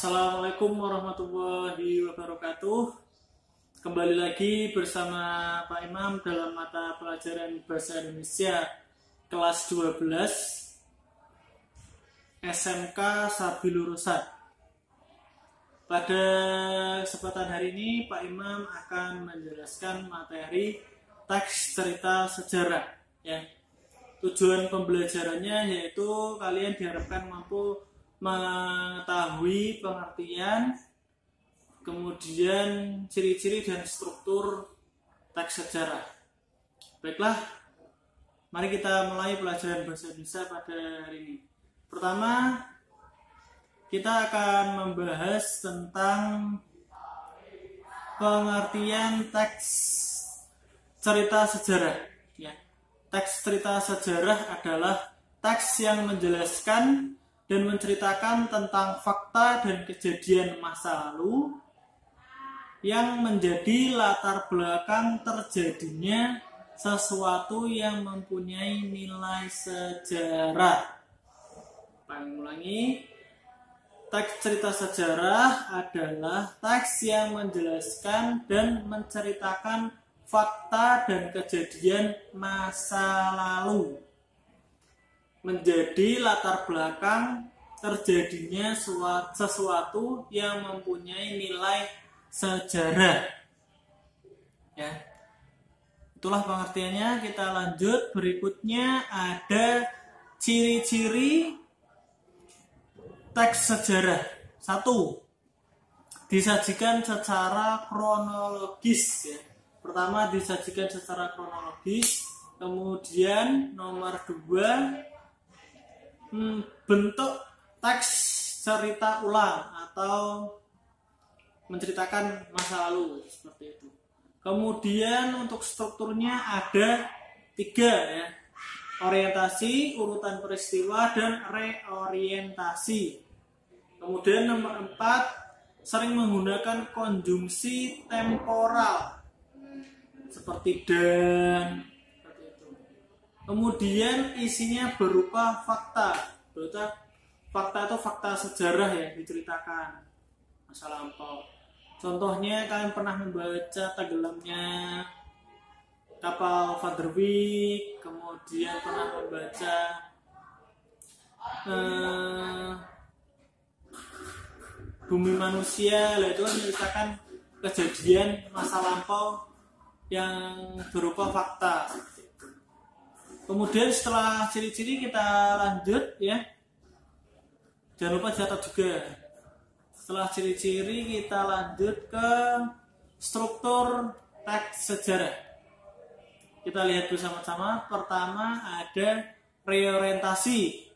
Assalamualaikum warahmatullahi wabarakatuh. Kembali lagi bersama Pak Imam dalam mata pelajaran Bahasa Indonesia kelas 12 SMK Sabilur Rusad. Pada kesempatan hari ini Pak Imam akan menjelaskan materi teks cerita sejarah ya. Tujuan pembelajarannya yaitu kalian diharapkan mampu mengetahui pengertian, kemudian ciri-ciri dan struktur teks sejarah. Baiklah, mari kita mulai pelajaran bahasa Indonesia pada hari ini. Pertama, kita akan membahas tentang pengertian teks cerita sejarah. Ya. Teks cerita sejarah adalah teks yang menjelaskan dan menceritakan tentang fakta dan kejadian masa lalu yang menjadi latar belakang terjadinya sesuatu yang mempunyai nilai sejarah. Ulangi, teks cerita sejarah adalah teks yang menjelaskan dan menceritakan fakta dan kejadian masa lalu menjadi latar belakang terjadinya sesuatu yang mempunyai nilai sejarah. Ya. Itulah pengertiannya. Kita lanjut. Berikutnya ada ciri-ciri teks sejarah. 1. Disajikan secara kronologis ya. Pertama, disajikan secara kronologis. Kemudian nomor 2, bentuk teks cerita ulang atau menceritakan masa lalu seperti itu. Kemudian untuk strukturnya ada 3 ya. Orientasi, urutan peristiwa, dan reorientasi. Kemudian nomor 4, sering menggunakan konjungsi temporal seperti dan. Kemudian isinya berupa fakta. Fakta itu fakta sejarah ya, diceritakan masa lampau. Contohnya kalian pernah membaca tenggelamnya kapal Vanderwijk, kemudian pernah membaca Bumi Manusia. Itu menceritakan kejadian masa lampau yang berupa fakta. Kemudian setelah ciri-ciri kita lanjut ya. Jangan lupa catat juga. Setelah ciri-ciri kita lanjut ke struktur teks sejarah. Kita lihat bersama-sama. Pertama ada reorientasi.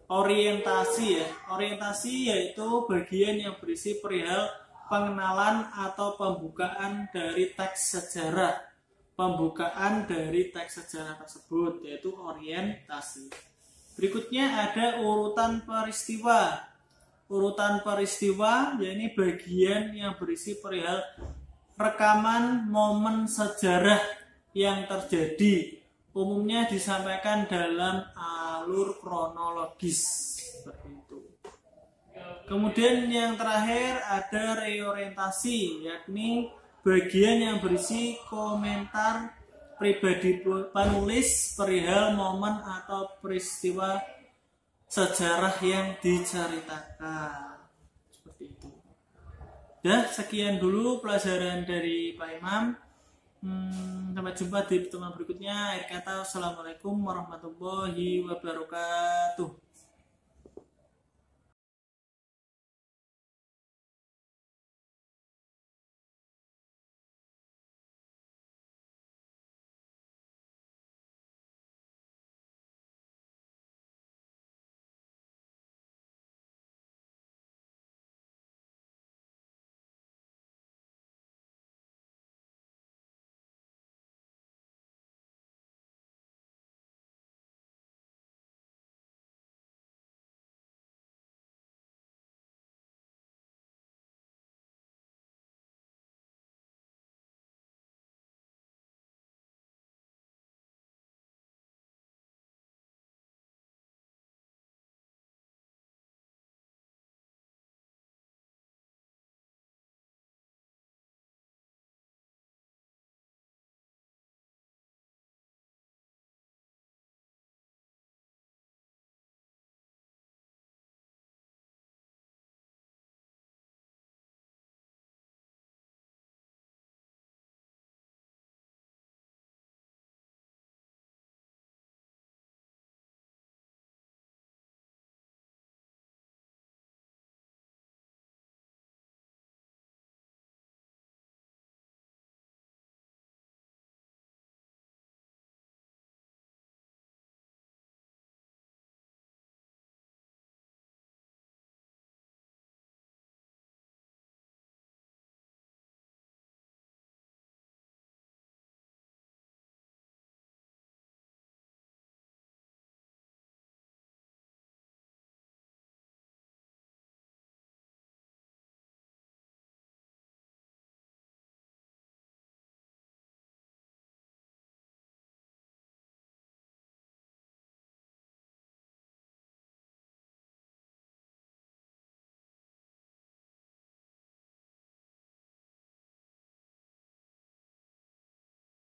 Orientasi ya. Orientasi yaitu bagian yang berisi perihal pengenalan atau pembukaan dari teks sejarah. Pembukaan dari teks sejarah tersebut yaitu orientasi. Berikutnya ada urutan peristiwa. Urutan peristiwa yakni bagian yang berisi perihal rekaman momen sejarah yang terjadi. Umumnya disampaikan dalam alur kronologis seperti itu. Kemudian yang terakhir ada reorientasi yakni bagian yang berisi komentar pribadi penulis perihal momen atau peristiwa sejarah yang diceritakan. Seperti itu. Ya, sekian dulu pelajaran dari Pak Imam. Sampai jumpa di pertemuan berikutnya. Akhir kata, Assalamualaikum warahmatullahi wabarakatuh.